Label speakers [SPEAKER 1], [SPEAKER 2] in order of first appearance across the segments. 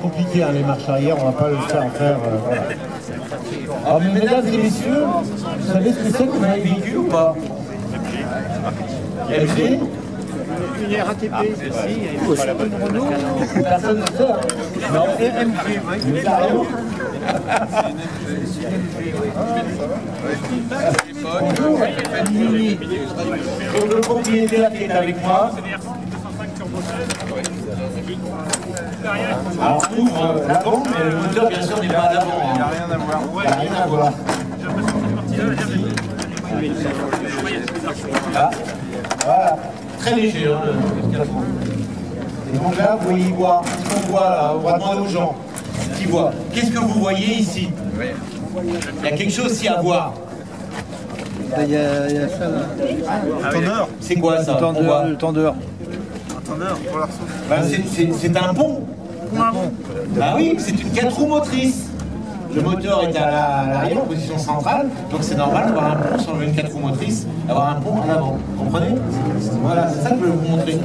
[SPEAKER 1] compliqué, hein, les marches arrière, on va pas le faire. Voilà. Alors, mais mesdames et messieurs, vous savez ce que c'est que un véhicule ou pas? LG?
[SPEAKER 2] Une RATP, une Renault.
[SPEAKER 1] Personne ne sait. Hein. Non, MG. Carrément. Bonjour. Donc, le propriétaire qui est avec moi. Alors, on ouvre l'avant, mais le moteur, bien sûr, n'est pas à l'avant. Il n'y a rien à voir. Il n'y a rien à voir. Là. Voilà. Très léger, hein, le 4 ans. Et donc là, vous voyez quoi? Ce qu'on voit là, on va demander aux gens qui voient. Qu'est-ce que vous voyez ici? Il y a quelque chose ici à voir.
[SPEAKER 2] Il y a ça là.
[SPEAKER 3] Tendeur.
[SPEAKER 1] C'est quoi ça?
[SPEAKER 2] Le tendeur.
[SPEAKER 3] Un tendeur pour l'arceau.
[SPEAKER 1] Ben, c'est un pont. Ah oui, c'est une 4 roues motrices. Le moteur est à l'arrière, en position centrale, donc c'est normal d'avoir un pont, si on veut une 4 roues motrices, d'avoir un pont en avant. Vous comprenez? Voilà, c'est ça que je vais vous montrer.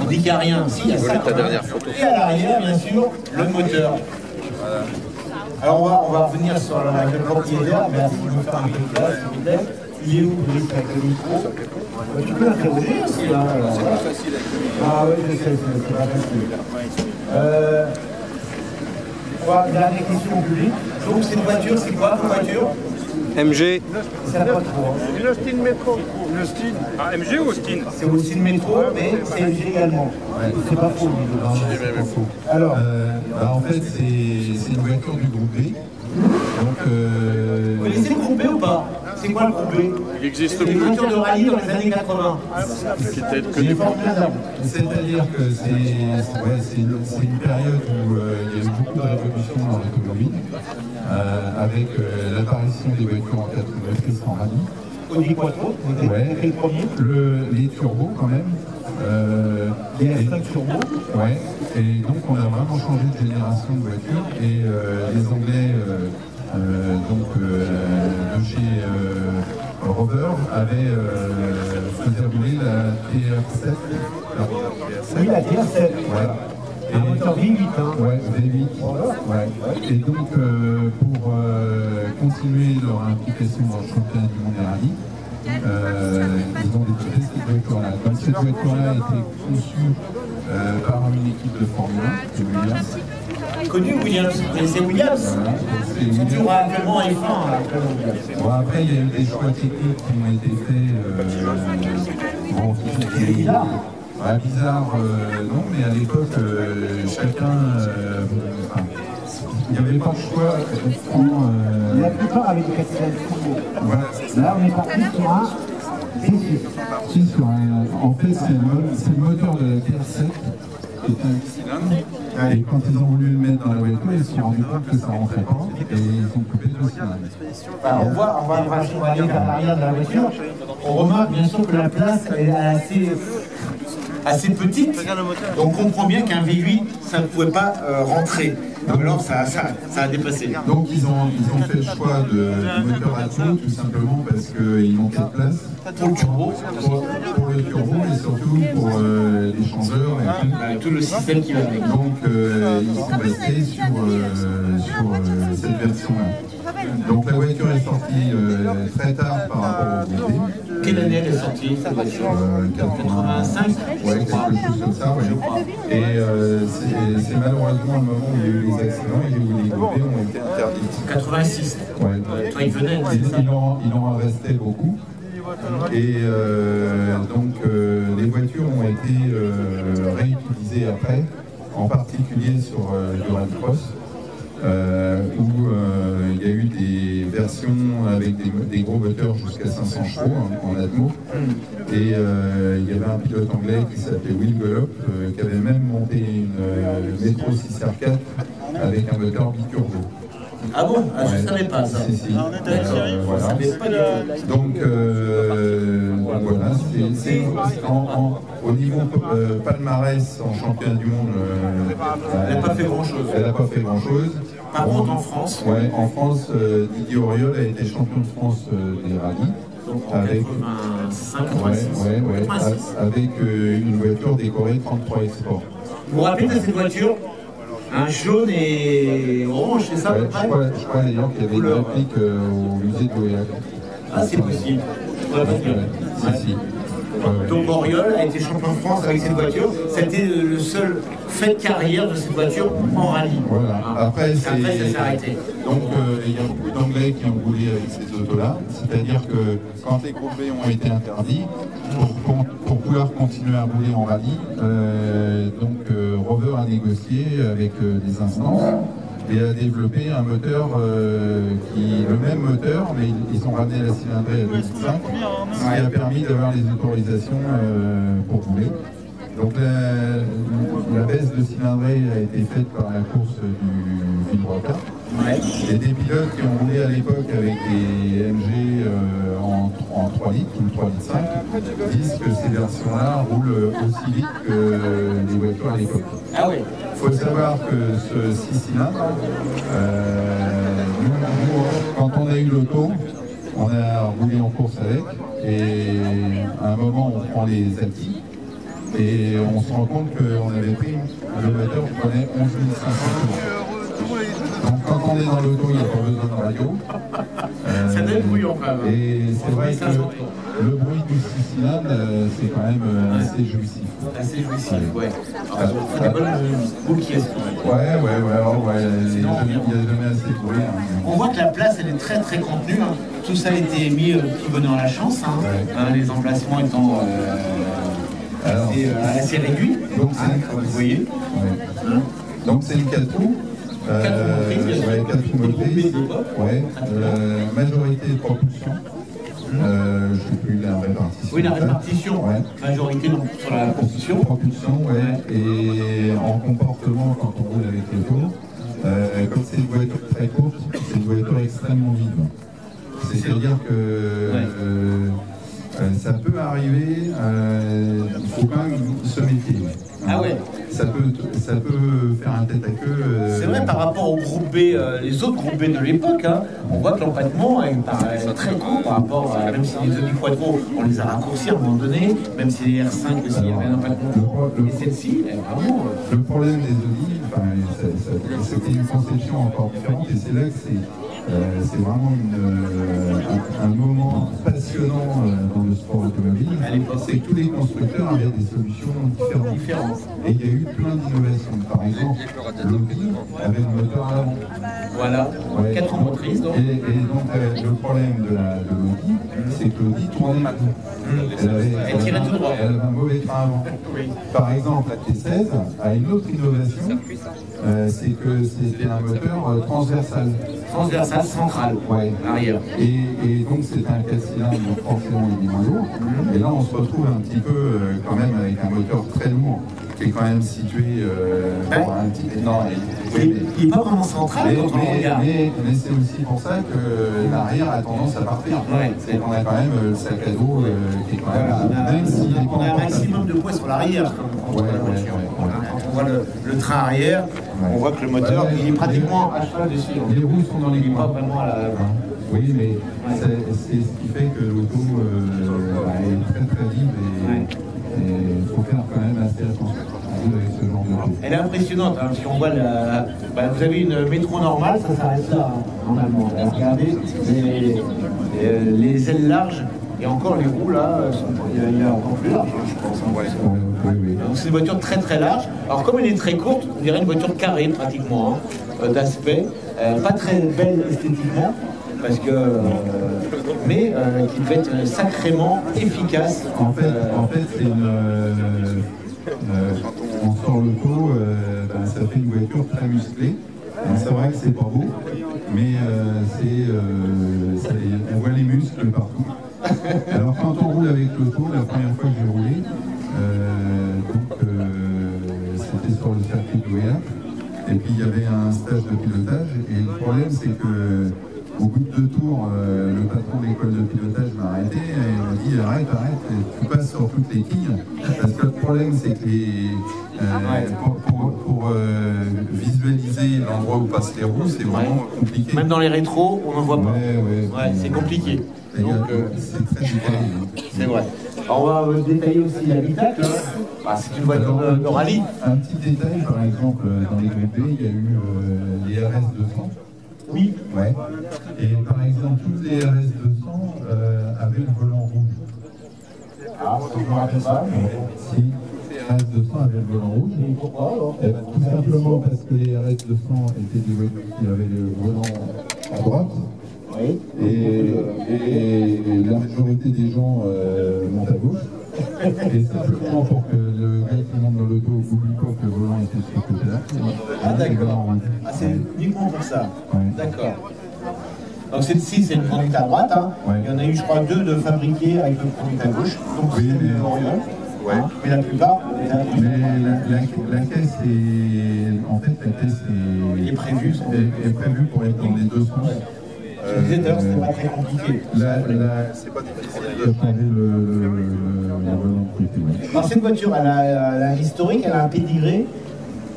[SPEAKER 1] On dit qu'il n'y a rien. Si, il y a ça.
[SPEAKER 4] Ta dernière photo.
[SPEAKER 1] Et à l'arrière, bien sûr, le moteur. Alors on va revenir sur le propriétaire. Merci de me faire un peu de place, s'il vous plaît. Il est où, Brice, avec le micro? Tu peux l'interroger aussi, là.
[SPEAKER 4] C'est pas facile avec le micro.
[SPEAKER 1] Ah oui, je sais, c'est pas facile. Dernière question au public. Donc cette voiture, c'est quoi votre voiture?
[SPEAKER 2] MG.
[SPEAKER 1] Ça pas trop.
[SPEAKER 3] Le Austin Métro. Le Austin. Ah, MG ou Austin?
[SPEAKER 1] C'est aussi le métro, mais c'est MG également. C'est pas faux,
[SPEAKER 4] C'est faux.
[SPEAKER 1] Alors,
[SPEAKER 5] en fait, c'est une voiture du groupe B. Donc,
[SPEAKER 1] vous connaissez le groupe B ou pas? C'est quoi le groupe B?
[SPEAKER 4] Il existe
[SPEAKER 1] C'est une voiture de rallye dans les années 80.
[SPEAKER 5] c'est formidable. C'est-à-dire que c'est une période où il y a eu beaucoup de révolutions dans l'automobile, avec l'apparition des voitures en 4 roues motrices en rallye.
[SPEAKER 1] Audi Quattro, vous avez fait le premier?
[SPEAKER 5] Les turbos quand même.
[SPEAKER 1] Les S5 Turbo.
[SPEAKER 5] Ouais, et donc on a vraiment changé de génération de voitures et les Anglais de chez Rover faisaient rouler la TR7.
[SPEAKER 1] Oui, la TR7.
[SPEAKER 5] Voilà.
[SPEAKER 1] Un moteur V8. Hein.
[SPEAKER 5] Ouais, V8. Ouais. Et donc pour continuer leur implication dans le championnat du monde des rallyes, ils ont développé cette voiture-là. Donc cette voiture-là a été conçue par une équipe de Formule 1, de Williams.
[SPEAKER 1] Connu Williams, c'est Williams.
[SPEAKER 5] Voilà.
[SPEAKER 1] Ils sont toujours actuellement en F1.
[SPEAKER 5] Bon, après, il y a eu des choix techniques qui ont été faits.
[SPEAKER 1] C'est bizarre.
[SPEAKER 5] Bizarre, non, mais à l'époque, chacun. Il n'y avait pas de choix.
[SPEAKER 1] La plupart avec des 4 cylindres.
[SPEAKER 5] Voilà.
[SPEAKER 1] Là, on est parti sur un
[SPEAKER 5] En fait, c'est le moteur de la TR7 qui est un cylindre. Et quand ils ont voulu le mettre dans la voiture, ils se sont rendus compte que ça ne rentrait pas et ils ont coupé le cylindre.
[SPEAKER 1] Alors, on va aller vers l'arrière de la voiture. On remarque bien sûr que la place est assez petite. Donc on comprend bien qu'un V8, ça ne pouvait pas rentrer. Donc alors ça a dépassé.
[SPEAKER 5] Donc ils ont fait le choix du moteur à tout simplement parce qu'il manquait de place.
[SPEAKER 1] Pour le turbo.
[SPEAKER 5] Pour le turbo et surtout pour les changeurs et
[SPEAKER 1] tout le système qui va avec.
[SPEAKER 5] Donc ils sont restés sur cette version-là. Donc la voiture est sortie très tard par rapport au groupe.
[SPEAKER 1] Quelle année elle est sortie? 85.
[SPEAKER 5] Ouais, quelque chose comme ça, ouais. Et c'est malheureusement le moment où il y a eu les accidents et où les groupés ont été interdits.
[SPEAKER 1] 86.
[SPEAKER 5] Ouais.
[SPEAKER 1] Toi, il venait.
[SPEAKER 5] Il en restait beaucoup. Et donc les voitures ont été réutilisées après, en particulier sur le Rallycross, où il y a eu des versions avec des gros moteurs jusqu'à 500 chevaux en Atmo. Et il y avait un pilote anglais qui s'appelait Will Gollop, qui avait même monté une Metro 6R4 avec un moteur biturbo.
[SPEAKER 1] Ah bon? Ah, je ne savais pas ça.
[SPEAKER 5] Si. Voilà. Donc voilà, au niveau palmarès en championnat du monde,
[SPEAKER 1] elle n'a pas fait grand-chose.
[SPEAKER 5] Elle n'a pas fait grand-chose.
[SPEAKER 1] Par contre, en France,
[SPEAKER 5] ouais, en France, Didier Auriol a été champion de France des rallyes.
[SPEAKER 1] Donc en avec 85, 86.
[SPEAKER 5] Avec une voiture décorée 33 Export.
[SPEAKER 1] Vous vous rappelez de cette voiture? Un jaune et orange, c'est ça à peu
[SPEAKER 5] Ouais,
[SPEAKER 1] près?
[SPEAKER 5] je crois d'ailleurs qu'il y avait une
[SPEAKER 1] Couleur.
[SPEAKER 5] réplique au musée de l'OEAC.
[SPEAKER 1] Ah, c'est possible. Je pourrais pas dire.
[SPEAKER 5] Si, si. Ouais, ouais.
[SPEAKER 1] Donc Auriol a été champion de France avec cette voiture. C'était le seul fait de carrière de cette voiture en rallye.
[SPEAKER 5] Voilà. Après,
[SPEAKER 1] ça s'est arrêté.
[SPEAKER 5] Donc, il y a beaucoup d'Anglais qui ont roulé avec ces autos-là. C'est-à-dire que quand les groupes B ont été interdits, pour pouvoir continuer à rouler en rallye, Rover a négocié avec des instances et a développé un moteur le même moteur, mais ils ont ramené la cylindrée à 2005, ce qui a permis d'avoir les autorisations pour rouler. Donc la baisse de cylindrée a été faite par la course du Broca.
[SPEAKER 1] Ouais.
[SPEAKER 5] Et des pilotes qui ont roulé à l'époque avec des MG en 3 litres ou 3 litres 5 disent que ces versions-là roulent aussi vite que les voitures à l'époque.
[SPEAKER 1] Ah oui.
[SPEAKER 5] Il faut savoir que ce 6 cylindres, nous, quand on a eu l'auto, on a roulé en course avec, et à un moment on prend les acquis, et on se rend compte qu'on avait pris, le moteur prenait 11 500 km. Donc quand on est dans l'auto, il n'y a pas besoin de radio.
[SPEAKER 1] Ça donne bouillon quand même.
[SPEAKER 5] Et c'est vrai que le bruit du 6 cylindres, c'est quand même assez jouissif.
[SPEAKER 1] Assez jouissif, ouais. Alors, on fait des bonnes boules qui restent.
[SPEAKER 5] Ouais, il n'y a jamais assez de bruit. Hein.
[SPEAKER 1] On voit que la place, elle est très très contenue. Hein. Tout ça a été mis tout bonheur à la chance. Hein.
[SPEAKER 5] Ouais.
[SPEAKER 1] Les emplacements étant assez réduits.
[SPEAKER 5] Donc,
[SPEAKER 1] comme vous voyez.
[SPEAKER 5] Ouais. Donc c'est le 4 roues. 4 roues motrices. Ouais. Majorité de propulsion. Je ne sais plus la répartition.
[SPEAKER 1] Oui, la répartition.
[SPEAKER 5] Ouais.
[SPEAKER 1] Majorité donc, sur la propulsion.
[SPEAKER 5] Propulsion, ouais. Et en comportement, quand on roule avec l'auto, comme c'est une voiture très courte, c'est une voiture extrêmement vive. C'est-à-dire que ça peut arriver, il faut quand même se méfier.
[SPEAKER 1] Ah ouais.
[SPEAKER 5] Ça peut faire un tête à queue.
[SPEAKER 1] C'est vrai, par rapport au groupe B, les autres groupes B de l'époque, hein, on voit que l'empattement est très court par rapport à, même si les Audi Quattro, on les a raccourcis à un moment donné, même si les R5 aussi, il y avait un empattement court, et celle-ci, elle est vraiment...
[SPEAKER 5] Le problème des Audi, c'était une conception encore différente, et c'est là que c'est vraiment un moment passionnant dans le sport automobile. C'est que tous les constructeurs avaient des solutions différentes. Et il y a eu plein d'innovations. Par exemple, l'Audi avait le moteur à l'avant.
[SPEAKER 1] Voilà,
[SPEAKER 5] Ouais.
[SPEAKER 1] 4 roues motrices donc.
[SPEAKER 5] Et donc le problème de l'Audi, c'est que l'Audi tournait mal.
[SPEAKER 1] Elle tirait tout droit.
[SPEAKER 5] Elle avait un mauvais train avant. Par exemple, la T16 a une autre innovation, c'est que c'était un moteur transversal.
[SPEAKER 1] Transversal central,
[SPEAKER 5] Ouais.
[SPEAKER 1] arrière.
[SPEAKER 5] Et donc c'est un 4 cylindres, donc forcément il est moins lourd. Et là on se retrouve un petit peu quand même avec un moteur très lourd, qui est quand même situé pour un petit... Non,
[SPEAKER 1] Il n'est pas vraiment central quand on le regarde.
[SPEAKER 5] mais c'est aussi pour ça que l'arrière a tendance à partir.
[SPEAKER 1] Ouais.
[SPEAKER 5] C'est qu'on a quand même le sac à dos qui est quand même... Même s'il est
[SPEAKER 1] On a un
[SPEAKER 5] pas
[SPEAKER 1] maximum de poids sur l'arrière quand on voit la voiture. Quand on voit le train arrière, on voit que le moteur, il est pratiquement à cheval dessus.
[SPEAKER 5] Les roues sont dans les
[SPEAKER 1] Il n'est pas
[SPEAKER 5] coins.
[SPEAKER 1] vraiment à la...
[SPEAKER 5] Oui, mais c'est ce qui fait que l'auto est très très vive et il faut faire quand même assez attention avec ce genre de choses.
[SPEAKER 1] Elle est impressionnante, hein, si on voit vous avez une métro normale, ça s'arrête là, hein, en allemand. Regardez les ailes larges, et encore les roues là, il y a encore plus large, hein, je pense.
[SPEAKER 5] Oui.
[SPEAKER 1] Donc c'est une voiture très très large. Alors comme elle est très courte, on dirait une voiture carrée pratiquement, hein, d'aspect, pas très belle esthétiquement, parce que, mais qui devait être sacrément efficace.
[SPEAKER 5] En fait, c'est une... on sort l'auto, ça fait une voiture très musclée. C'est vrai que c'est pas beau, mais on voit les muscles partout. Alors quand on roule avec l'auto, la première fois que j'ai roulé, c'était sur le circuit de l'OEAC, et puis il y avait un stage de pilotage, et le problème c'est que au bout de 2 tours, le patron de l'école de pilotage m'a arrêté et il m'a dit arrête, tu passes sur toutes les quilles, parce que le problème c'est que pour visualiser l'endroit où passent les roues, c'est vraiment compliqué.
[SPEAKER 1] Même dans les rétros, on n'en voit pas.
[SPEAKER 5] Ouais,
[SPEAKER 1] c'est compliqué.
[SPEAKER 5] Donc c'est très difficile.
[SPEAKER 1] C'est vrai. Alors, on va détailler aussi l'habitacle. Ah, c'est une voiture de rallye.
[SPEAKER 5] Un petit détail, par exemple, dans les groupes B, il y a eu les RS200.
[SPEAKER 1] Oui.
[SPEAKER 5] Ouais. Et par exemple, tous les RS200 avaient le volant rouge.
[SPEAKER 1] Ah, je me rappelle pas.
[SPEAKER 5] Si, les RS200 avaient le volant rouge.
[SPEAKER 1] Et pourquoi alors?
[SPEAKER 5] Eh ben, tout simplement parce que les RS200 étaient des voitures qui avaient le volant à droite.
[SPEAKER 1] Oui.
[SPEAKER 5] Et la majorité des gens montent à gauche. Et simplement pour que le gars qui monte dans l'auto n'oublie pas que le volant était sur ce côté-là.
[SPEAKER 1] Ah, d'accord.
[SPEAKER 5] Ah,
[SPEAKER 1] Ah, c'est uniquement pour ça.
[SPEAKER 5] Ouais.
[SPEAKER 1] D'accord. Donc celle-ci, c'est une conduite à droite. Hein.
[SPEAKER 5] Ouais.
[SPEAKER 1] Il y en a eu, je crois, 2 de fabriqués avec une conduite à gauche. Donc
[SPEAKER 5] Oui,
[SPEAKER 1] c'est
[SPEAKER 5] mais-
[SPEAKER 1] Orion.
[SPEAKER 5] Ouais.
[SPEAKER 1] Hein. Mais la plupart,
[SPEAKER 5] Mais la caisse est. En fait, la caisse
[SPEAKER 1] il est prévu.
[SPEAKER 5] est prévue pour être dans les deux sens.
[SPEAKER 1] Je disais d'ailleurs, c'était pas très compliqué.
[SPEAKER 5] C'est pas difficile de changer le volant de côté. Ouais.
[SPEAKER 1] Alors cette voiture, elle a un historique, elle a un pédigré.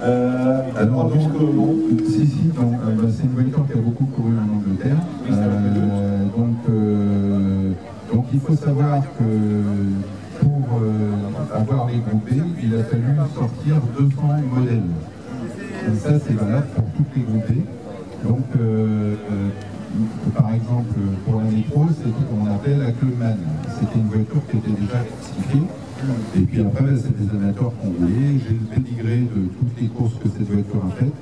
[SPEAKER 5] Alors,
[SPEAKER 1] plus que non.
[SPEAKER 5] si, donc, c'est une voiture qui a beaucoup couru en Angleterre. Donc, il faut savoir que pour avoir les groupés, il a fallu sortir 200 modèles. Donc ça, c'est valable pour toutes les groupées. Donc, par exemple, pour la métro, c'est ce qu'on appelle la Clubman. C'était une voiture qui était déjà classifiée. Et puis après, c'est des amateurs qui ont roulé. J'ai le pédigré de toutes les courses que cette voiture a faites.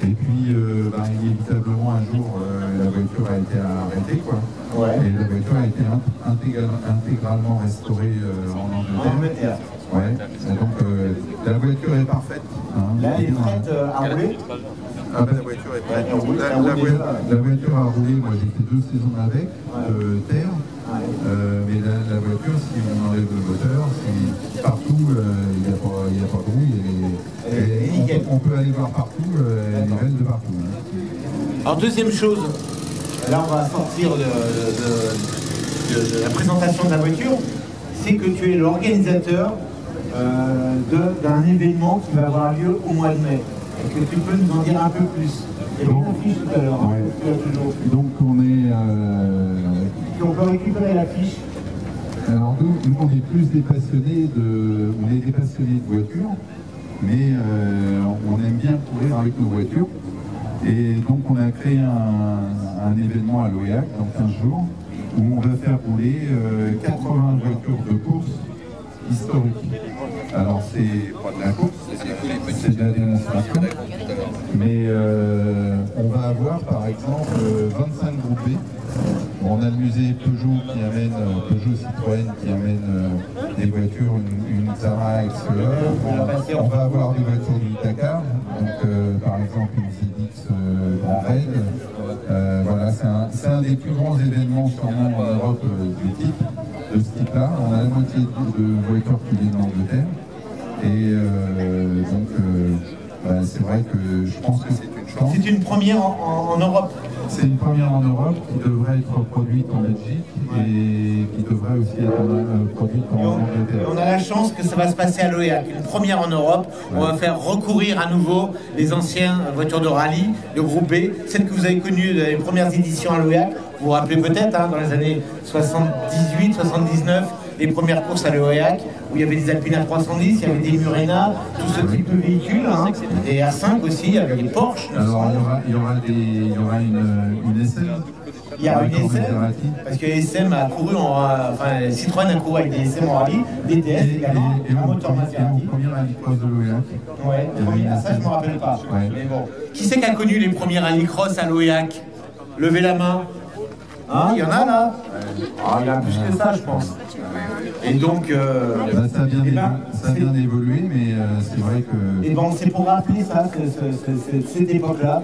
[SPEAKER 5] Et puis, inévitablement, un jour, la voiture a été arrêtée, quoi.
[SPEAKER 1] Ouais.
[SPEAKER 5] Et la voiture a été intégralement restaurée en Angleterre. Ouais. Et donc, la voiture est parfaite. Hein.
[SPEAKER 1] Là, elle est prête à rouler.
[SPEAKER 5] Ah ben, la voiture est prête. La voiture a roulé, moi j'ai fait 2 saisons avec, terre. Mais la voiture, si on enlève le moteur, partout, il n'y a pas de roue. Et on peut aller voir partout, les nouvelles de partout. Hein.
[SPEAKER 1] Alors deuxième chose, là on va sortir de la présentation de la voiture, c'est que tu es l'organisateur d'un événement qui va avoir lieu au mois de mai. Est-ce que tu peux nous en dire un peu plus? Il y avait une affiche tout à l'heure. Hein,
[SPEAKER 5] Ouais. Donc on est...
[SPEAKER 1] Si on peut récupérer l'affiche.
[SPEAKER 5] Alors nous, on est plus des passionnés de voitures, mais on aime bien courir avec nos voitures. Et donc on a créé un événement à l'OEAC dans 15 jours, où on va faire rouler 80 voitures de course historiques. Alors c'est pas de la course, c'est de la démonstration. Mais on va avoir par exemple 25 groupes B. On a le musée Peugeot qui amène, Peugeot Citroën qui amène des voitures, une Xara XE. On va avoir des voitures du Dakar, donc par exemple une ZX Grand Raid. Voilà, c'est un des plus grands événements sûrement en Europe de ce type-là. On a la moitié de voitures qui viennent d'Angleterre. Et c'est vrai que je pense que c'est une chance.
[SPEAKER 1] C'est une première en Europe.
[SPEAKER 5] C'est une première en Europe qui devrait être produite en Belgique et qui devrait aussi être produite en Angleterre.
[SPEAKER 1] On a la chance que ça va se passer à l'OEAC, une première en Europe. On va faire recourir à nouveau les anciennes voitures de rallye, de groupe B, celles que vous avez connues dans les premières éditions à l'OEAC. Vous vous rappelez peut-être, hein, dans les années 78, 79, les premières courses à l'OEAC, où il y avait des Alpina 310, il y avait des Murena, tout ce type de véhicules, hein, et A5 aussi, il y avait des Porsche.
[SPEAKER 5] Alors il y aura une SM.
[SPEAKER 1] Il y a une SM, parce que SM a couru Citroën a couru avec des SM en rallye, DTS également, un moteur Maserati.
[SPEAKER 5] Et mon premier rallycross de l'OEAC.
[SPEAKER 1] Ouais, ça je ne me rappelle pas.
[SPEAKER 5] Ouais.
[SPEAKER 1] Mais bon. Qui c'est qui a connu les premiers rallycross à l'OEAC? Levez la main. Hein, il y en a là? Il y en a plus que ça, je pense. Et donc,
[SPEAKER 5] ça a bien évolué, mais c'est vrai que...
[SPEAKER 1] Et bon, c'est pour rappeler ça, cette époque-là.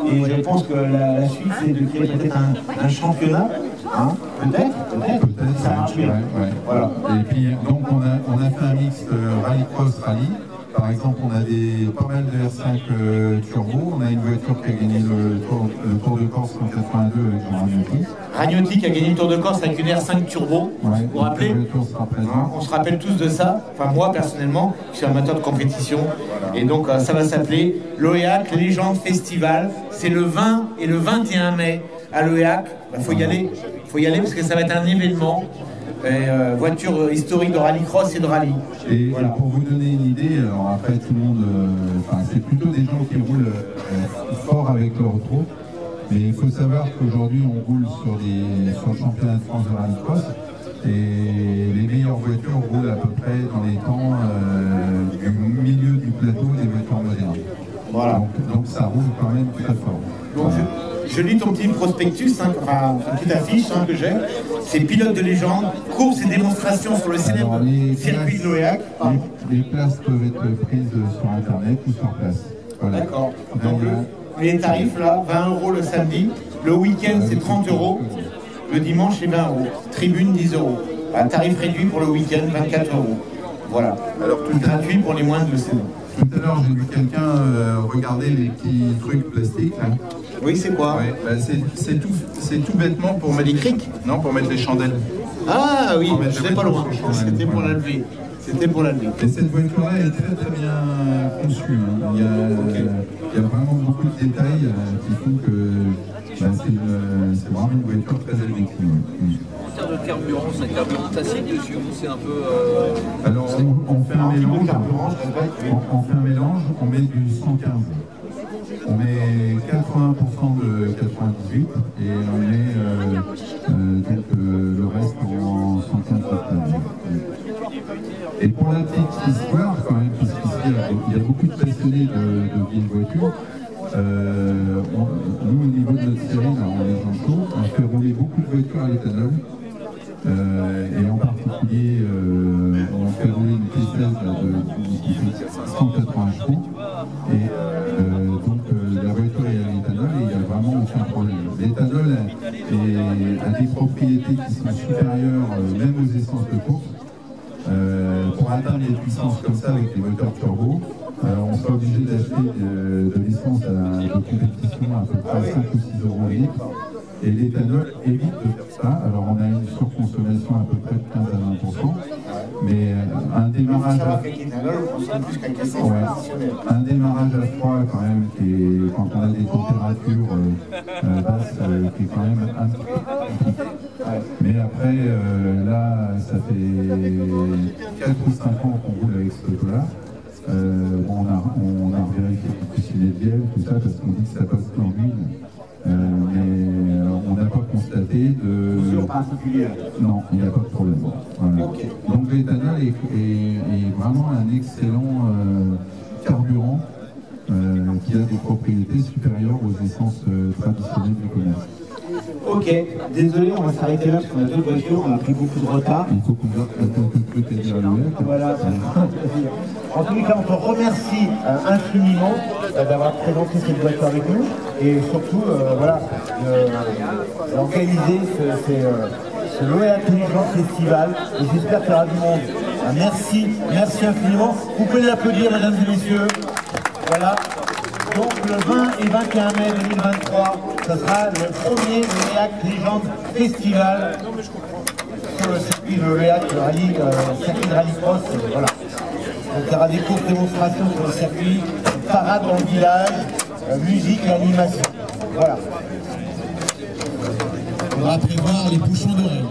[SPEAKER 1] Et je pense que la suite, c'est de créer peut-être un championnat. Hein, peut-être, ça marche bien.
[SPEAKER 5] Ouais.
[SPEAKER 1] Voilà.
[SPEAKER 5] Et puis, donc, on a fait un mix rallycross-rallye. Par exemple, on a pas mal de R5 turbo. On a une voiture qui a gagné le Tour de Corse en 82 avec Jean Ragnotti.
[SPEAKER 1] Ragnotti qui a gagné le Tour de Corse avec une R5 turbo.
[SPEAKER 5] Ouais,
[SPEAKER 1] vous vous rappelez? On se rappelle tous de ça. Enfin, moi, personnellement, je suis amateur de compétition. Et donc, ça va s'appeler l'OEAC Légende Festival. C'est le 20 et le 21 mai à l'OEAC. Il faut y aller parce que ça va être un événement voitures historiques de rallycross et de rallye.
[SPEAKER 5] Et
[SPEAKER 1] Voilà.
[SPEAKER 5] pour vous donner une idée, alors après tout le monde, c'est plutôt des gens qui roulent fort avec leur auto, mais il faut savoir qu'aujourd'hui on roule sur le championnat de France de rallycross et les meilleures voitures roulent à peu près dans les temps du milieu du plateau des voitures modernes.
[SPEAKER 1] Voilà.
[SPEAKER 5] Donc ça roule quand même très fort.
[SPEAKER 1] Donc, je lis ton petit prospectus, hein, enfin, ton petite affiche hein, que j'ai. C'est pilote de légende, courses et démonstrations sur le célèbre
[SPEAKER 5] Alors, les
[SPEAKER 1] circuit de Loéac.
[SPEAKER 5] les places peuvent être prises sur internet ou sur place. Voilà.
[SPEAKER 1] D'accord. Donc les tarifs là, 20 € le samedi, le week-end c'est 30 €, le dimanche c'est 20 €, tribune 10 €. Un tarif réduit pour le week-end, 24 €. Voilà.
[SPEAKER 5] Alors, tout
[SPEAKER 1] Gratuit pour les moins de 16 ans.
[SPEAKER 5] Tout à l'heure, j'ai vu quelqu'un regarder les petits trucs plastiques. Là.
[SPEAKER 1] Oui, c'est quoi?
[SPEAKER 5] Ouais, bah, c'est tout bêtement pour mettre
[SPEAKER 1] des crics.
[SPEAKER 5] Non, pour mettre les chandelles.
[SPEAKER 1] Ah oui,
[SPEAKER 5] On va mettre
[SPEAKER 1] j'étais
[SPEAKER 5] la
[SPEAKER 1] pas
[SPEAKER 5] voiture
[SPEAKER 1] loin.
[SPEAKER 5] sur le chemin.
[SPEAKER 1] C'était pour
[SPEAKER 5] Voilà.
[SPEAKER 1] l'enlever. C'était pour l'enlever.
[SPEAKER 5] Et cette voiture-là est très très bien conçue. Hein. Il y a vraiment beaucoup de détails qui font que c'est vraiment une voiture très électrique.
[SPEAKER 4] En termes de carburant, c'est un carburant tacite dessus ou c'est un peu.
[SPEAKER 5] Alors on fait un mélange.
[SPEAKER 1] carburant, je répète.
[SPEAKER 5] On fait un mélange, on met du 115. On met 80% de 98 et on met le reste en 115 octaves. Et pour la petite histoire, quand même, puisqu'ici il y a beaucoup de passionnés de vieilles voitures, nous, au niveau de notre série, là, on est en chaud, on fait rouler beaucoup de voitures à l'éthanol. Et en particulier, on fait rouler une T16 qui fait 180 chevaux. Et donc, la voiture est à l'éthanol et il n'y a vraiment aucun problème. L'éthanol a des propriétés qui sont supérieures même aux essences de course. Pour atteindre des puissances comme ça avec des moteurs turbo, on sera obligé d'acheter de l'essence de compétition à peu près 5 ou 6 € le litre. Et l'éthanol évite de faire ça. Alors on a une surconsommation à peu près de 15 à 20%. Mais un démarrage un démarrage à froid quand même, quand on a des températures basses, qui est quand même un petit peu compliqué. Mais après, là, ça fait 4 ou 5 ans qu'on roule avec ce auto-là. On a vérifié les coussiniers de bielle, tout ça, parce qu'on dit que ça passe dans l'huile. Mais on n'a pas constaté de...
[SPEAKER 1] particulière.
[SPEAKER 5] Non, il n'y a pas de problème. Voilà.
[SPEAKER 1] Okay.
[SPEAKER 5] Donc l'éthanol est vraiment un excellent carburant qui a des propriétés supérieures aux essences traditionnelles du commerce.
[SPEAKER 1] Ok, désolé, on va s'arrêter là parce qu'on a d'autres voitures, on a pris beaucoup de retard.
[SPEAKER 5] Il faut qu'on garde quelques trucs à dire à l'ouest.
[SPEAKER 1] Voilà. En tous les cas, on te remercie infiniment d'avoir présenté cette voiture avec nous et surtout d'organiser ce Loéac Légende Festival. Et j'espère qu'il y aura du monde. Merci, merci infiniment. Vous pouvez l'applaudir, mesdames et messieurs. Voilà. Donc le 20 et 21 mai 2023, ce sera le premier Loéac Légende Festival sur le circuit de Loéac, le rallye, circuit de rallycross. Voilà. Donc il y aura des courses démonstrations sur le circuit, parade dans le village, musique et animation. Voilà. On va prévoir les bouchons d'oreilles.